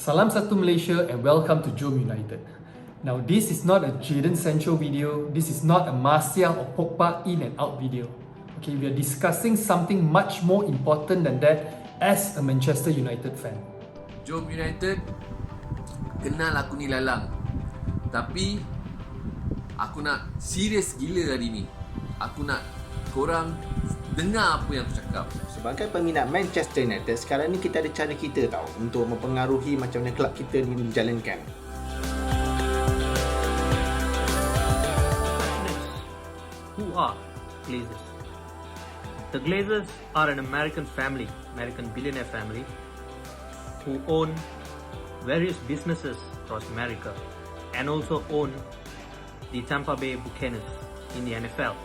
Salam satu Malaysia and welcome to JomUnited. Now this is not a Jadon Sancho video, this is not a Martial or Pogba in and out video. Okay, we are discussing something much more important than that as a Manchester United fan. JomUnited, kenal aku ni lalang. Tapi aku nak serius gila hari ni. Aku nak korang dengar apa yang aku cakap. Sebagai peminat Manchester United, sekarang ni kita ada cara kita tau untuk mempengaruhi macam mana kelab kita ni dijalankan. Who are Glazers? The Glazers are an American billionaire family, who own various businesses across America and also own the Tampa Bay Buccaneers in the NFL.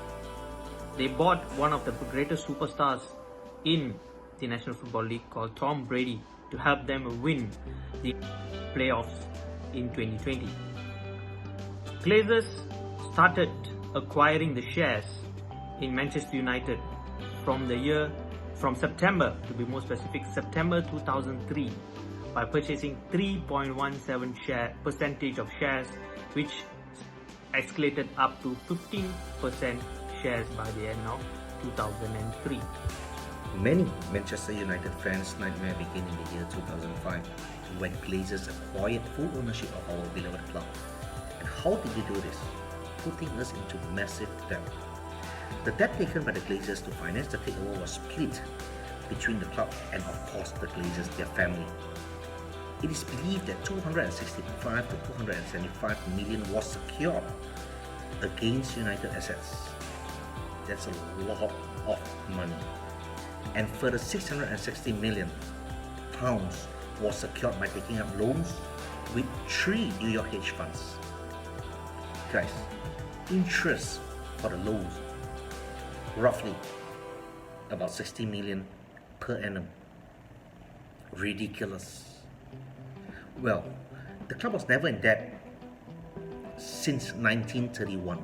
They bought one of the greatest superstars in the National Football League called Tom Brady to help them win the playoffs in 2020. Glazers started acquiring the shares in Manchester United from September, to be more specific, September 2003, by purchasing 3.17% of shares, which escalated up to 15% shares by the end of 2003. Many Manchester United fans' nightmare began in the year 2005 when Glazers acquired full ownership of our beloved club. And how did they do this? Putting us into massive debt. The debt taken by the Glazers to finance the takeover was split between the club and of course the Glazers, their family. It is believed that 265 to 275 million was secured against United assets. That's a lot of money. And further 660 million pounds was secured by taking up loans with 3 New York hedge funds. Guys, interest for the loans roughly about 60 million per annum. Ridiculous. Well, the club was never in debt since 1931.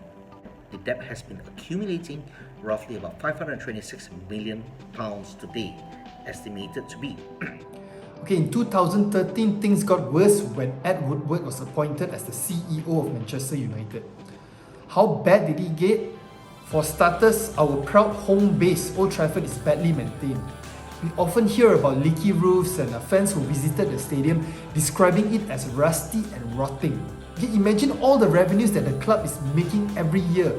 The debt has been accumulating roughly about 526 million pounds today, estimated to be. Okay, in 2013, things got worse when Ed Woodward was appointed as the CEO of Manchester United. How bad did he get? For starters, our proud home base, Old Trafford, is badly maintained. We often hear about leaky roofs and fans who visited the stadium describing it as rusty and rotting. Okay, imagine all the revenues that the club is making every year,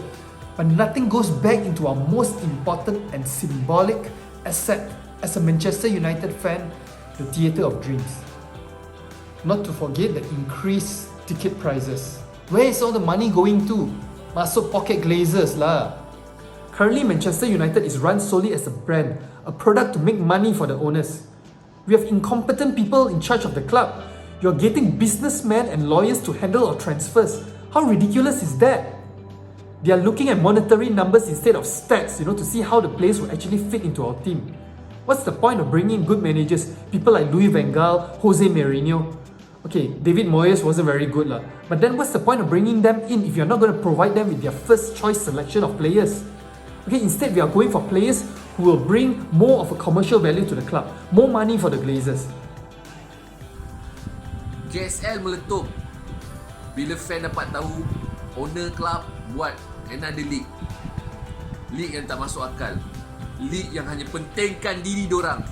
but nothing goes back into our most important and symbolic asset as a Manchester United fan, the theatre of dreams. Not to forget the increased ticket prices. Where is all the money going to? Masuk pocket Glazers lah. Currently, Manchester United is run solely as a brand, a product to make money for the owners. We have incompetent people in charge of the club. You're getting businessmen and lawyers to handle our transfers. How ridiculous is that? They are looking at monetary numbers instead of stats, to see how the players will actually fit into our team. What's the point of bringing in good managers, people like Louis van Gaal, Jose Mourinho? Okay, David Moyes wasn't very good lah. But then what's the point of bringing them in if you're not going to provide them with their first choice selection of players? Okay, instead we are going for players who will bring more of a commercial value to the club, more money for the Glazers. JSL meletup bila fan dapat tahu owner club buat another league. League yang tak masuk akal. League yang hanya pentingkan diri dorang.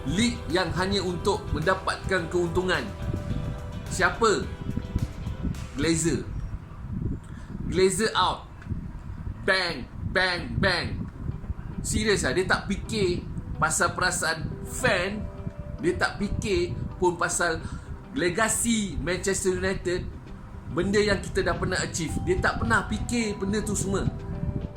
League yang hanya untuk mendapatkan keuntungan. Siapa? Glazer. Glazer out. Bang, bang, bang. Serius lah, dia tak fikir pasal perasaan fan. Dia tak fikir pun pasal legasi Manchester United, benda yang kita dah pernah achieve. Dia tak pernah fikir benda tu semua.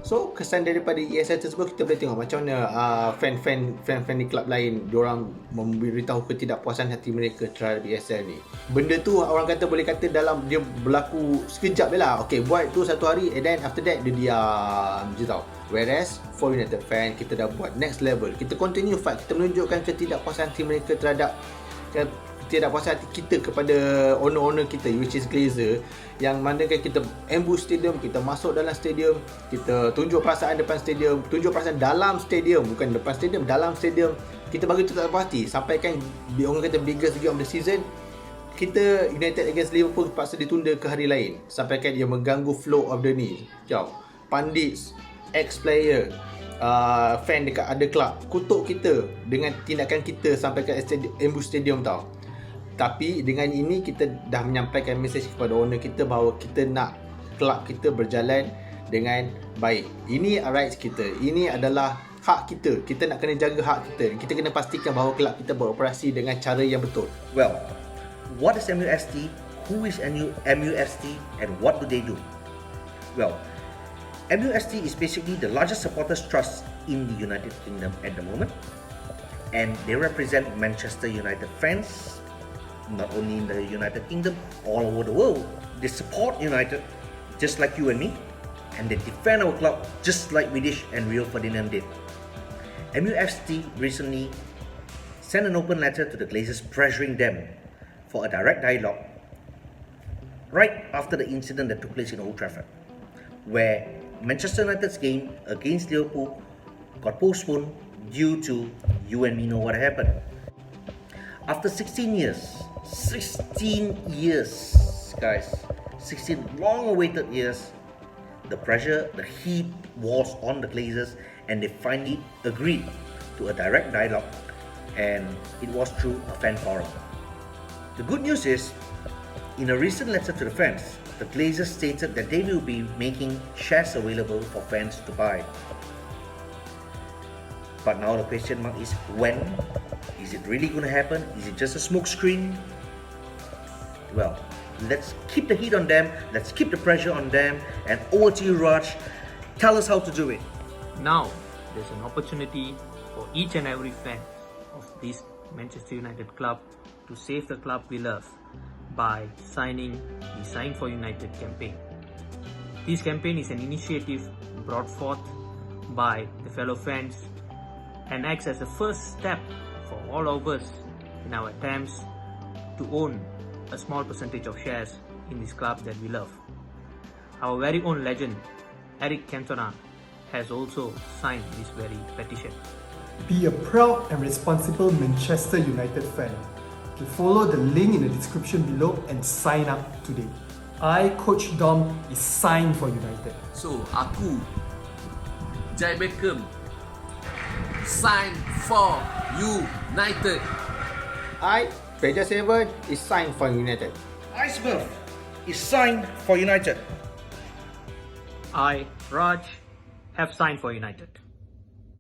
So kesan daripada ESL tersebut, kita boleh tengok macam mana fan di klub lain diorang memberitahu ketidakpuasan hati mereka terhadap ESL ni. Benda tu orang kata boleh kata dalam dia berlaku sekejap je lah. Okay, buat tu satu hari and then after that dia diam je tau. Whereas for United fan, kita dah buat next level. Kita continue fight, kita menunjukkan ketidakpuasan hati mereka terhadap ketidakpuasan hati kita kepada owner-owner kita, which is Glazer, yang mana kan kita ambush stadium, kita masuk dalam stadium, kita tunjuk perasaan depan stadium, tunjuk perasaan dalam stadium, bukan depan stadium, dalam stadium, Kita bagi tu tak puas hati. Sampaikan orang kata biggest game of the season, kita United against Liverpool terpaksa ditunda ke hari lain. Sampaikan dia mengganggu flow of the ni. Pandits, ex-player, fan dekat ada club kutuk kita dengan tindakan kita sampai ke Embu Stadium tau. Tapi dengan ini kita dah menyampaikan mesej kepada owner kita bahawa kita nak kelab kita berjalan dengan baik. Ini rights kita. Ini adalah hak kita. Kita nak kena jaga hak kita. Kita kena pastikan bahawa kelab kita beroperasi dengan cara yang betul. Well, what is MUST? Who is MUST? And what do they do? Well, MUST is basically the largest supporters trust in the United Kingdom at the moment, and they represent Manchester United fans, not only in the United Kingdom, all over the world. They support United just like you and me, and they defend our club just like Vidic and Rio Ferdinand did. MUFC recently sent an open letter to the Glazers pressuring them for a direct dialogue right after the incident that took place in Old Trafford, where Manchester United's game against Liverpool got postponed due to you and me know what happened. After 16 years, guys, 16 long-awaited years, the pressure, the heat was on the Glazers, and they finally agreed to a direct dialogue, and it was through a fan forum. The good news is, in a recent letter to the fans, the Glazers stated that they will be making shares available for fans to buy. But now the question mark is when? Is it really going to happen? Is it just a smokescreen? Well, let's keep the heat on them, let's keep the pressure on them, and over to you, Raj. Tell us how to do it. Now, there's an opportunity for each and every fan of this Manchester United club to save the club we love by signing the Sign for United campaign. This campaign is an initiative brought forth by the fellow fans and acts as a first step for all of us in our attempts to own a small percentage of shares in this club that we love. Our very own legend, Eric Cantona, has also signed this very petition. Be a proud and responsible Manchester United fan. To follow the link in the description below and sign up today. I, Coach Dom, is signed for United. So, aku, Jai Beckham, sign for United. I, Peja 7, is signed for United. Iceberg is signed for United. I, Raj, have signed for United.